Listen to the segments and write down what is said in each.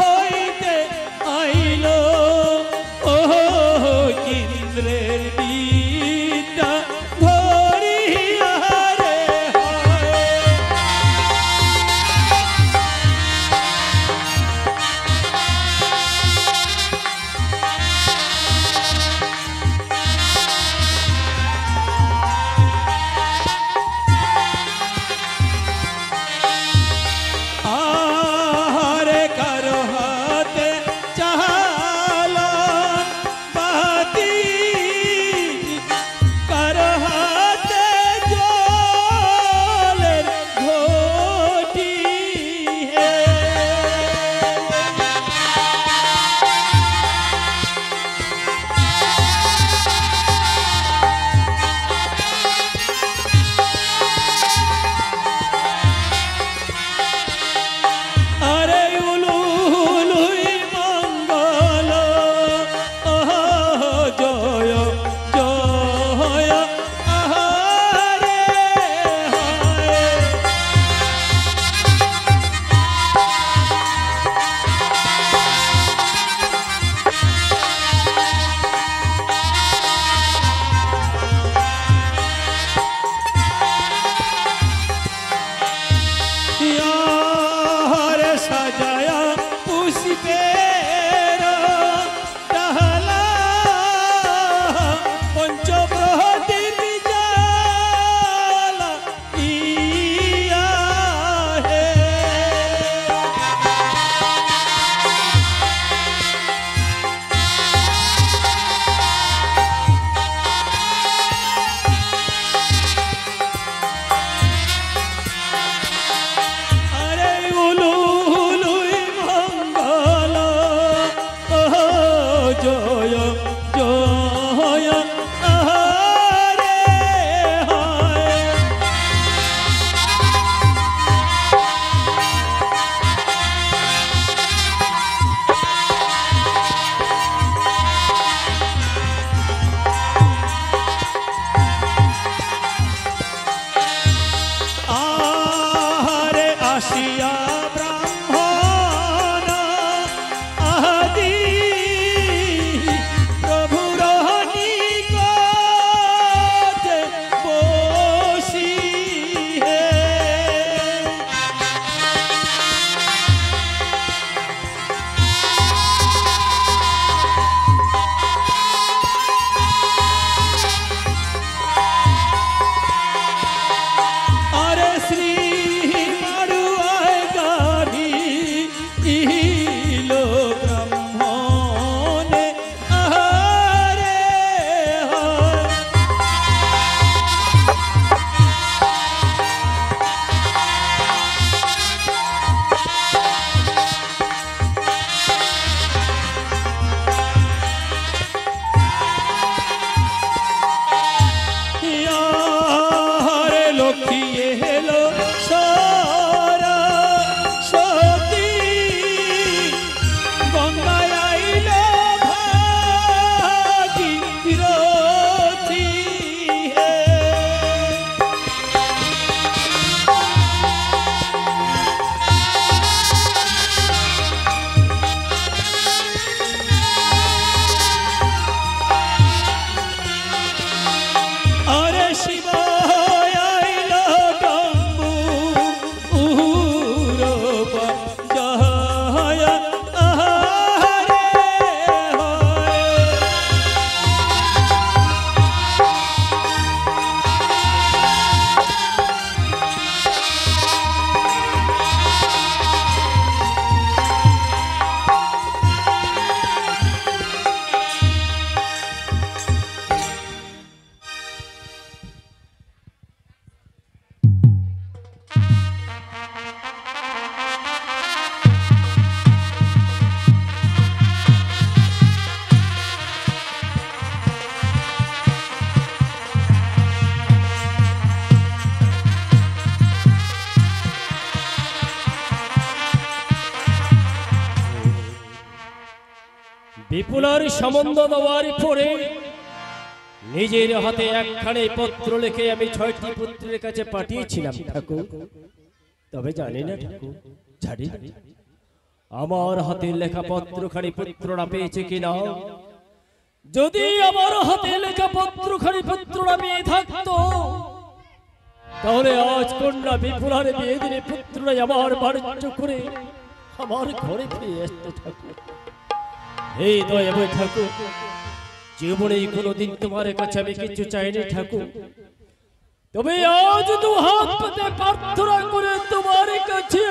হইতে আইল ও ইন্দ্রের বিদ্যা ধরিয়া রে বিপুলার সম্বন্ধ দেওয়ার পরে নিজের হাতে একখানে পত্র লিখে আমি ৬টি পুত্রের কাছে পাঠিয়েছিলাম ঠাকুর। তবে জানি না ঠাকুর, জানি আমার হাতে লেখা পত্রখানি পুত্ররা পেয়েছে কিনা। যদি আমার হাতে লেখা পত্রখানি পুত্ররা পেয়ে থাকতো, তাহলে আজ কন্যা বিপুলার বিয়ে দিনে পুত্ররাই আমার বাণিজ্য করে আমার ঘরে ফিরে আসতে ঠাকুর। এই দয়া বই ঠাকুর, জীবনে কোনোদিন তোমার কাছে আমি কিছু চাইনি ঠাকুর, তবে আজ দু হাত পেতে প্রার্থনা করে তোমার কাছে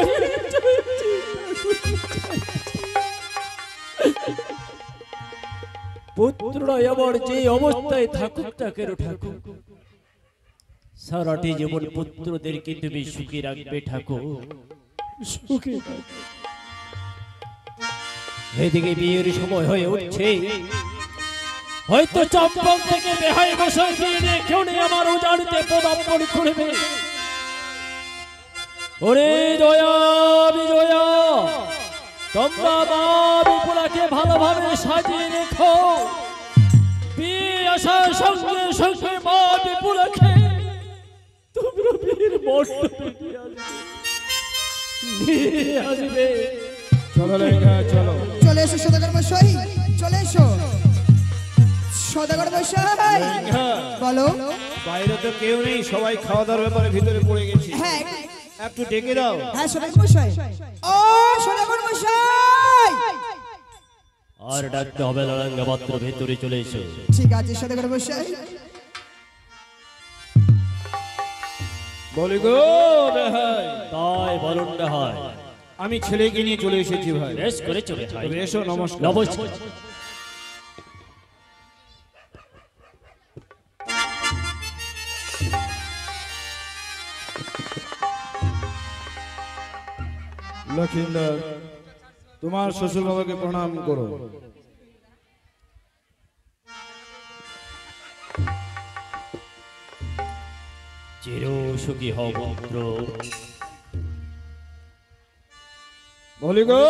পুত্ররা আমার যে অবস্থায় থাকুক না কেন ঠাকুর, সারাটি জীবন পুত্রদেরকে তুমি সুখী রাখবে ঠাকুর, সুখী। এদিকে বিয়ের সময় হয়ে উঠছে, হয়তো চম্পক থেকে বেহাই বসে দিয়ে রেখেও নেই আমার উজাড়িতে পদার্পণ করবে। ওরে জয়া বিজয়া, তোমরা মা বিপুলাকে ভালোভাবে সাজিয়ে রেখো। বিয়ে আসার সঙ্গে সঙ্গে মা বিপুলাকে তোমরা বিয়ের মণ্ডপে নিয়ে আসবে। চলো লেঙ্গা চলো। চলে এসো সদাগর মশাই, চলে এসো সদাগর মশাই। বলো। বাইরে তো কেউ নেই, সবাই খাওয়া দাওয়ার ব্যাপারে ভিতরে পড়ে গেছে। হ্যাঁ একটু ডেকে দাও। হ্যাঁ সদাগর মশাই। ও সদাগর মশাই। আর ডাকতে হবে না, রাঙ্গা পাত্র ভেতরে চলে এসো। ঠিক আছে সদাগর মশাই। বলি গো বেহাই। তাই বলুন না হয়, আমি ছেলেকে নিয়ে চলে এসেছি ভাই। বেশ করে চলে ভাই। তবে এসো, নমস্কার। নমস্কার। লক্ষিন্দর, তোমার শ্বশুর বাবাকে প্রণাম করো। চির সুখী হও পুত্র। বলি গো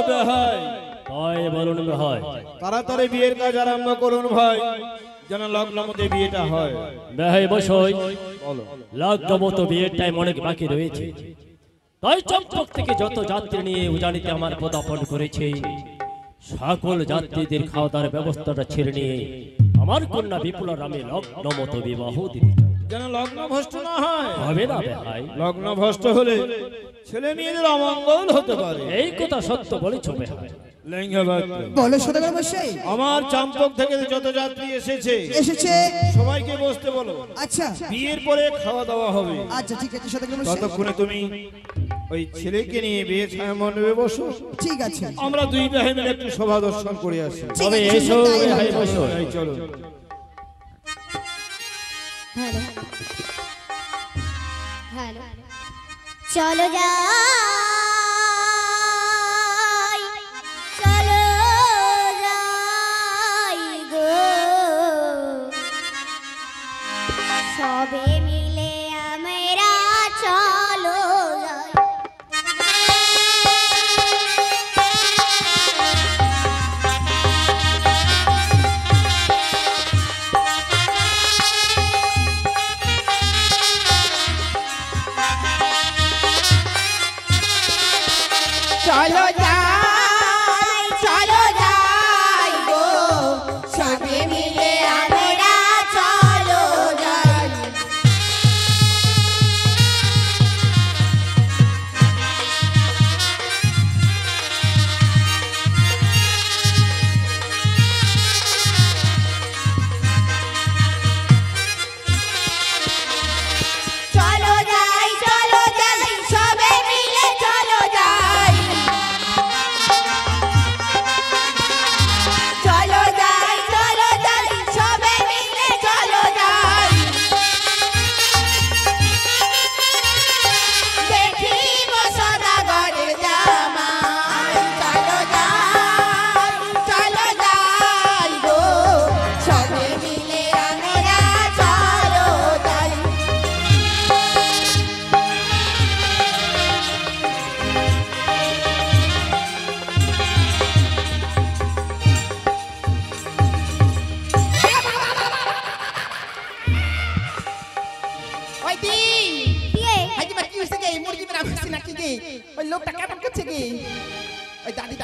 বেহাই। তাই বলুন না হয়, তাড়াতাড়ি বিয়ের কাজ আরম্ভ করুন ভাই, যেন লগ্ন মতে বিয়েটা হয়। বেহাই বসই, বলো। লগ্ন মতো বিয়ের টাইম অনেক বাকি রয়েছে। তাই চম্পক থেকে যত যাত্রী নিয়ে উজানিতে আমার পদার্পণ করেছে, সকল যাত্রীদের খাওয়া দাওয়ার ব্যবস্থাটা ছেড়ে নিয়ে আমার কন্যা বিপুলার আমি লগ্ন মতো বিবাহ দিতে চাই। যেন লগ্ন ভ্রষ্ট না হয়। হবে না বেহাই, লগ্ন ভ্রষ্ট হলে ছেলে মেয়েদের অমঙ্গল হতে পারে। এই কথা সত্য বলেছ বেহাই। লেঙ্গা বাদ। বলো সদাগর মশাই। আমার চাম্পক থেকে যত যাত্রী এসেছে সবাইকে বসতে বলো। আচ্ছা বিয়ের পরে খাওয়া দাওয়া হবে। আচ্ছা ঠিক আছে সদাগর মশাই। ততক্ষণে তুমি ওই ছেলেকে নিয়ে বিয়ে ছায়া মণ্ডপে বসো। ঠিক আছে। আমরা দুই ভাই মিলে একটু সভা দর্শন করে আসি। তবে এসো বেহাই বসো। এই চলো। হ্যালো হ্যালো, চলো যাই, চলো যাই গো, সবে মিলে আমরা চলো যাই।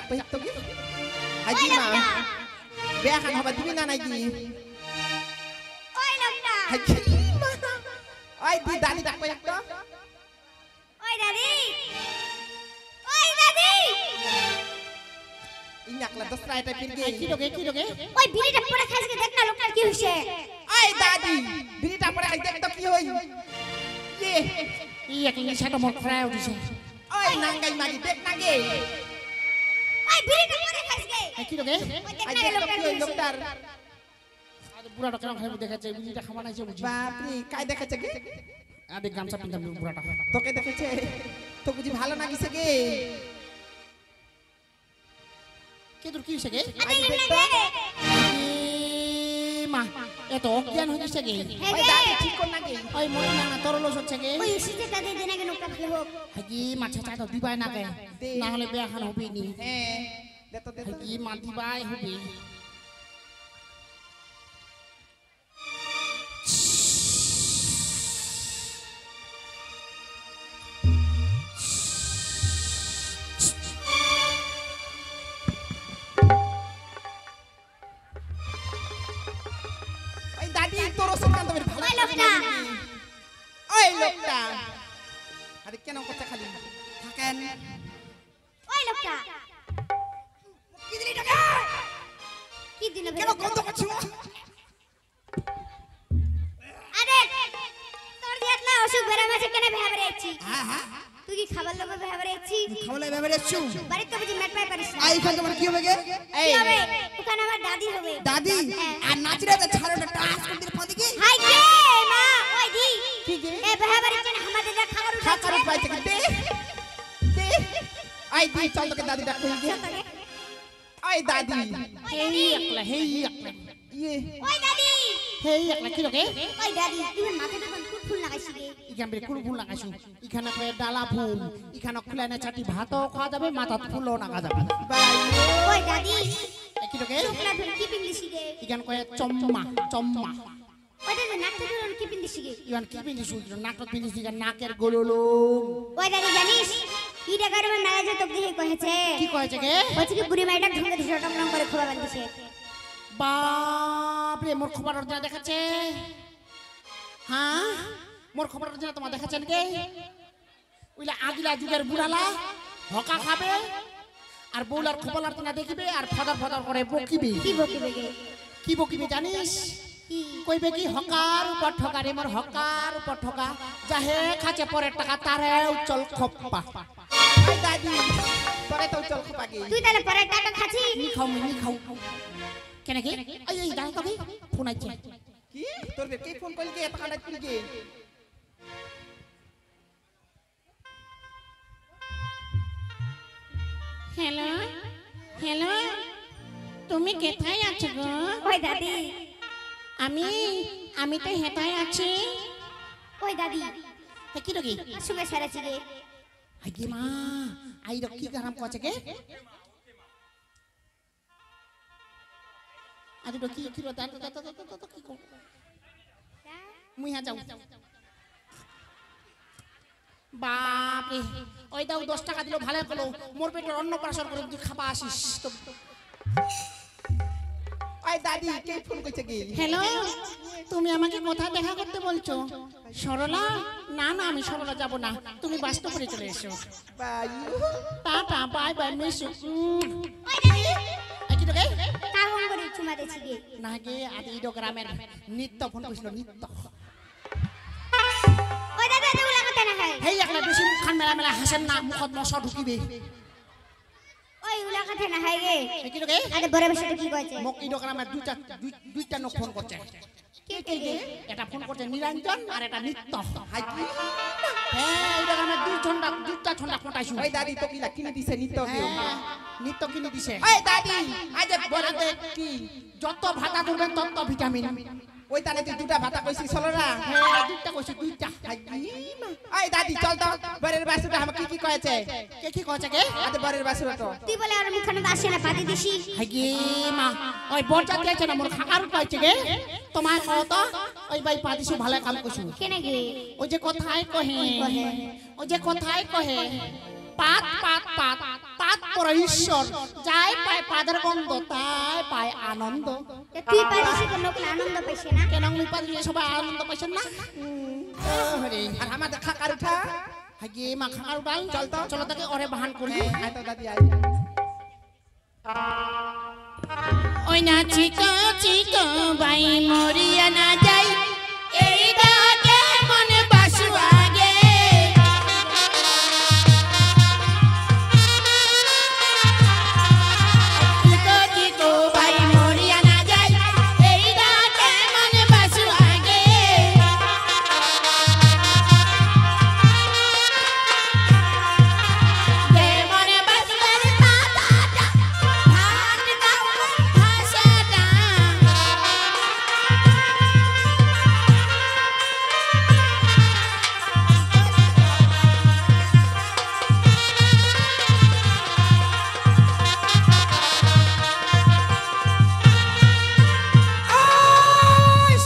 ডাক পাই তো কি আজি মা বিয়া খান হবা দিবি না নাকি ওই লোকটা আজি মা ওই দি দাদি ডাক পাই তো ওই দাদি ওই দাদি ইনাকলা দসরা এটা পিনকে কি লোকে ওই বিড়িটা পড়ে খাইছে দেখ না লোকটার কি হইছে ওই দাদি বিড়িটা পড়ে খাই দেখ তো কি হই এই এক নেশাটা মোর ফ্রাই উঠিছে ওই নাঙ্গাই মাগি দেখ না গে ওই বিড়িটা পড়ে খাইছে কি লোকে ওই আই দেখ না দেখ তো লোকটার কি হই লোকটার আরে বুড়াটা কেন খাইব দেখাচ্ছে বিড়িটা খাওয়া নাইছে বুঝি বাপ রে কাই দেখাচ্ছে গে আরে গামছা পিনতাম বুড়াটা তোকে দেখেছে তো বুঝি ভালো লাগিছে গে কে তোর কি হইছে গে আই দেখ তো মা এত অজ্ঞান হয়ে গেছে গে ওই দাদি ঠিক কর না গে ওই মনে না তোর লস হচ্ছে গে ওই সিটে দাদি দেনা কে লোকটা ভালো হোক হাগি মাছা চা তো দিবাই না গে না হলে বিয়া খান হবে নি হ্যাঁ দে তো হাগি মা দিবাই হবে ওই দাদি তোর সুকান্ত ভালো ওই লোকটা ওই লোকটা আরে কেন কথা খালি থাকেন ওই লোকটা কি দিলি টাকা কি দিন কেন কত করছো আরে তোর দিয়াত না অসুখ বেরা মাসে কেন ভাবরে আছি হ্যাঁ হ্যাঁ তুই কি খাবার লোভে ভাবরে আছি খাওয়ালে ব্যাপারে এসছো বাড়িতে তো বুঝি মেট পাই পারিস না আই খান তোমার কি হবে গে কি হবে ওখানে আমার দাদি হবে দাদি আর নাচরে তো ছাড়োটা টাস করে দিলে পাদি কি হাই গে মা ওই দি কি গে এ ভাবরে কেন আমাদের যা খাবার খাবার পাইছে কি দে দে আই দি চল তোকে দাদি ডাক কই গে আই দাদি হেই একলা ইয়ে ওই দাদি হেই একলা কি লোকে ওই দাদি তুমি মাথাটা কোন ফুল লাগাইছি গে ইখান বের কুল ফুল লাগাইছো ইখানে কয়ে ডালা ফুল ইখানে খুলানে চাটি ভাতও খাওয়া যাবে মাথা ফুলও নাগা যাবে বাই ওই দাদি কি লোকে শুকনা ধরে কি পিন্দিছি গে ইখান কয়ে চম্মা ওই দাদি নাকতে ধরে কি পিন্দিছি গে ইখান কি পিনিছু নাকত পিনিছি ইখান নাকের গোললো ওই দাদি জানিস ইটা গরমে ম্যারেজে তো দেখে কহেছে কি কয়েছে গে বলছে কি বুড়ি মাইটা ঢঙ্গে ধরে টকরং করে খোবা বাঁধিছে বাপ রে মোর খবর অর্জনা দেখাচ্ছে হ্যাঁ মোর খবর অর্জনা তোমার দেখাচ্ছেন কে ওইলা আগিলা যুগের বুড়ালা হকা খাবে আর বউলার খবর অর্জনা দেখিবে আর ফদার করে বকিবে কি বকিবে গে কি বকিবে জানিস কি কইবে কি হকার উপর ঠকা রে মোর হকার উপর ঠকা যাহে খাচ্ছে পরের টাকা তারে উচ্চল খপ্পা ওই দাদি তোরে তো চল খপা গে তুই তাহলে পরে টাকা খাচ্ছি নি খাও কেন কি এই দাঁড়া তো ফোন আইছে কি তোর কে ফোন কইল গে এত কাটা তুই গে হ্যালো তুমি কোথায় আছো গো ওই দাদি আমি তো হেতায় আছি ওই দাদি কি রকি সুগে সারাছি গে আগে মা আই রকি গরম কছে কে আদি রকি কি র দাঁত কি কো মুই হা যাও বাপ রে ওই দাও 10 টাকা দিলো ভালো হলো মোর পেটের অন্নপ্রাশন করে তুই খাবা আসিস তো ওই দাদি কে ফোন কইছে গে হ্যালো তুমি আমাকে কোথায় দেখা করতে বলছো সরলা না আমি সরলা যাব না তুমি বাস্তবে চলে এসো বাই টাটা বাই মিস ওই দাদি কি রে কাগন করে চুমা দেছি গে না গে আদি ইডো গ্রামের নিত্য ফোন কইছিল নিত্য ওই দাদি এত লাগতে না হয় হেই একলা বেশি মুখখান মেলা হাসেন না মুখত মশা ঢুকিবে ওই উলা কথা না হয় গে কি রে আরে বড় বসে কি কইছে মোক ইডো গ্রামের দুইটা লোক ফোন করছে কে কে গে এটা ফোন করছে নিরঞ্জন আর এটা নিত্য হাই কি হ্যাঁ ইডো গ্রামের দুইটা ছন্ডা ফোটাইছো ওই দাদি তো কি কিনে দিছে নিত গে নিত্য কিনে দিছে ওই দাদি আজ বলে দে কি যত ভাতা ধরবেন তত ভিটামিন ওই তানে তুই দুটা ভাতা কইছিস চলরা হ্যাঁ দুইটা কইছে দুইটা হাই কি ওই দাদি চল তো বরের বাসুটা আমাকে কি কয়েছে কি কইছে কে আতে বরের বাসুটা তো তুই বলে আর মুখখানে আসে না পাতি দিছি হাইগে মা ওই বরজাত যাইছে না মোর খাকার পাইছে গে তোমার কত ওই ভাই পাদিছি ভালো কাম কইছো কেনে গে ওই যে কথায় কহে পাত তাৎপর ঈশ্বর যাই পায় পাদের গন্ধ তাই পায় আনন্দ তুই পারিস কোনো আনন্দ পাইছে না কেন আমি পারি সবাই আনন্দ পাইছেন না হরে আর আমাদের খাকার উঠা হাগিয়ে মা খাকার উঠাই চল তো চলো তাকে ওরে বাহান করি আয় তো দাদি আয় ওই না চিকা চিকা বাই মরিয়া না যাই এই ডাকে মনে বাসু আগে চিকা চিকা বাই মরিয়া না যাই এই ডাকে মনে বাসু আগে দে মনে বাসু আগে ভাত দাও ভাষাটা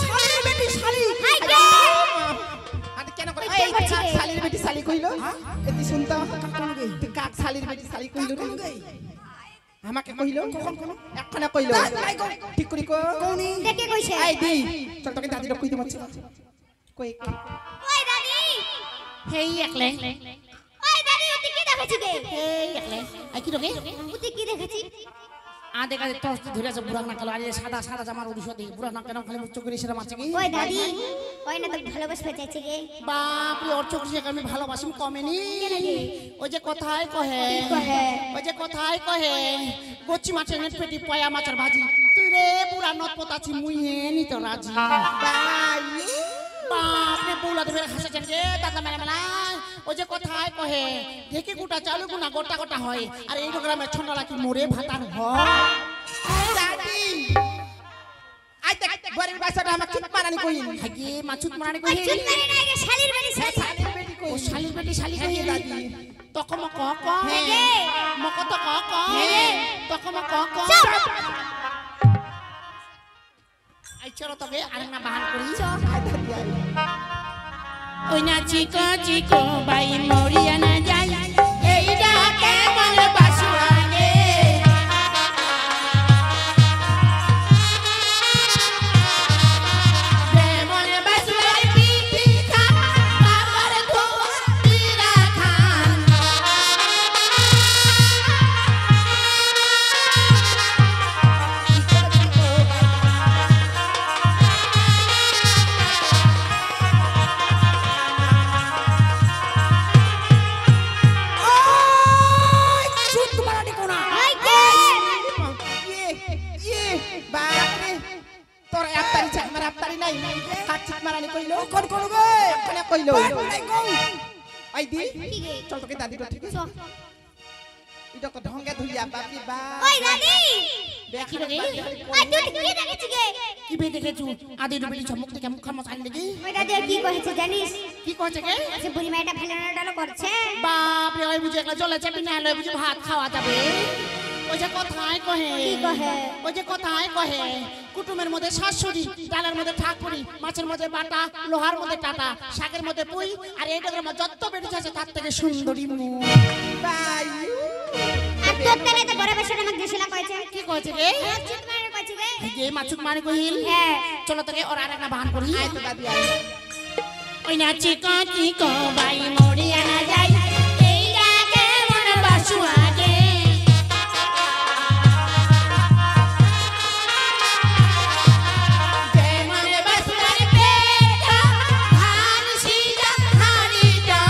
শালির বেটি শালি আরে কেন করে এই কাক শালির বেটি শালি কইলো এতি শুনতা তুই কাক শালির বেটি শালি কইলো রে আমাকে কইলো কখন কোন এক্ষণে কইলো ঠিক করি কো কোনি দেখে কইছে আই দি চল তোকে দাদিটা কই দিমছ কই ওই দাদি হেই একলে ওই দাদি তুই কি দেখেছি গে হেই একলে আই কি রকে তুই কি দেখেছি আদে কাদে টস ধরে আছে বুড়া না কালো আরে সাদা সাদা জামার উড়িয়ে দে বুড়া না কেন খালি মুখ চোখ করে সেরা মাছে কি ওই দাদি ওই না তো ভালোবাসতে চাইছে গে বাপ রে ওর চোখ দিয়ে আমি ভালোবাসিম কমেনি ওই যে কথাই কহে কহে? ওই যে কথাই কহে গচ্ছি মাছের নেট পেটি পয়া মাছের ভাজি তুই রে বুড়া নতপত আছি মুই হে নি তো রাজি বাপ রে বউলা ধরে হাসে গে দাদা মেলা মেলা ওই যে কথাই কহে ঢেকে গোটা চালু গুনা গোটা গোটা হয় আর এই গ্রামে ছন্ডলা কি মোরে ভাতার হয় দাদি আই দেখ গরিব বাসাটা আমাকে চুপ মারানি কইল হাগি মাছুত মারানি ওই কই চুপ করে না গে শালির বাড়ি শালি শালির বেটি ও কই শালির বেটি শালি কই দাদি তক মক ক হে মক তো ক ক তক মক ক আই চলো তবে আরেকটা বাহান করি আয় দাদি আয় ওই না চিকো চিকো বাই মরিয়া না যাই এই ডাকে মনে বাসু আগে দে মনে বাসু আগে পিঠি খা বাবার ধোয়া পিরা খান চুপ মারানি কোনা ওই গে ইয়ে বাপরে তোর আফতারি চাই আমার আফতারি নাই হাত চিত মারানি কইলো কোন কোন গো এখানে কইলো আই দি কি গে চল তোকে দাদিটা ঠিক আছে চ এটা তো ঢঙ্গে ধুইয়া বাপি বা ওই দাদি দেখি রে ওই তুই কি দেখেছি গে কি বে দেখেছু আদি রুবেলি চমক থেকে মুখ খামো সাইন দেখি ওই দাদি কি কইছে জানিস কি কইছে কে সে বুড়ি মাইটা ফেলানো ডালো করছে বাপ রে ওই বুঝে একলা জলে চাপি না হলে বুঝে ভাত খাওয়া যাবে ওই যে কথাই কহে কি কহে? ওই যে কথাই কহে কুটুমের মধ্যে শাশুড়ি ডালের মধ্যে ঠাকুরি মাছের মধ্যে বাটা লোহার মধ্যে টাটা শাকের মধ্যে পুই আর এই ডগের মধ্যে যত বেড়েছে আছে তার থেকে সুন্দরী মুখ বাই আর তোর তেরে তো বড় বেশি আমাকে দিছিলা কইছে কি কইছে রে চুপ করে কইছে গে গে মাছুক মানে কহিল হ্যাঁ চলো তোকে ওর আরেকটা বাহান করি আয় তো দাদি আয় ওই না চিকো চিকো বাই মরিয়া না যাই এই ডাকে মনে বাসু আগে যে মনে বাসু আগে পেটা ধান সিজা হাড়িটা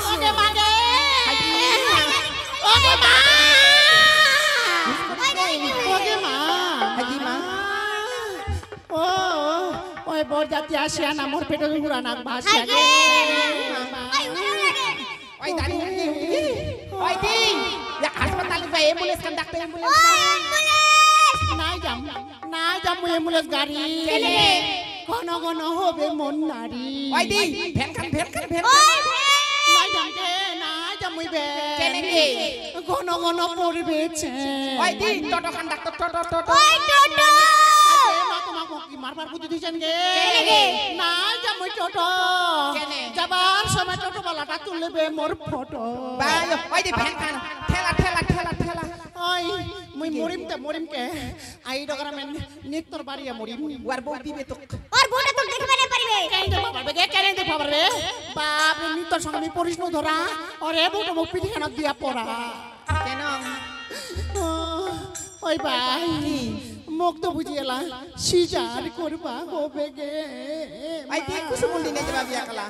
ওকে মাগে ওকে মা ওকে মা হাজি মা ও ওই বড় জাতি আসিয়া না মোর পেটের গুড়া নাক ভাসিয়া গে ওই উড়ে গে ওই দাদি ওই দি ইয়া হাসপাতালে বা অ্যাম্বুলেন্স কান ডাক্তার অ্যাম্বুলেন্স ওই অ্যাম্বুলেন্স নাই যাম অ্যাম্বুলেন্স গাড়ি কেনে রে? ঘন ঘন হবে মন নারী ওই দি ভ্যান খান ভ্যান খান ভ্যান ওই নাই যাম গে নাই যাম মুইবে কেনেকে ঘন ঘন পড়বে ওই দি টোটো খান ডাক্তার টোটো টোটো ওই টোটো মা তোমাকে কি মারবার বুদ্ধি দিছেন গে কেনেকে? না যা মই টোটো কেনে? যাবার সময় টোটো বালাটা তুলবে মোর ফটো ভাই ওই দি ভ্যান খান ঠেলা ঠেলা ঠেলা ঠেলা ওই মুই মরিম কে আই ডগরা মেন নিতর বাড়িয়া মরিম ওর বউ দিবে তো ওর বোটা তো দেখবে না পারবে কেন দেখবা পারবে গে কেন দেখবা পারবে বাপ রে নিতর সঙ্গে আমি পরিষ্ণ ধরা ওরে বুটো মুখ পিঠে খানা দিয়া পড়া কেন ওই ভাই মুখ তো বুঝিয়েলা সিজার করবা হবে গে ওই দি কুসুমুন্ডি নে যাবা বিয়া কলা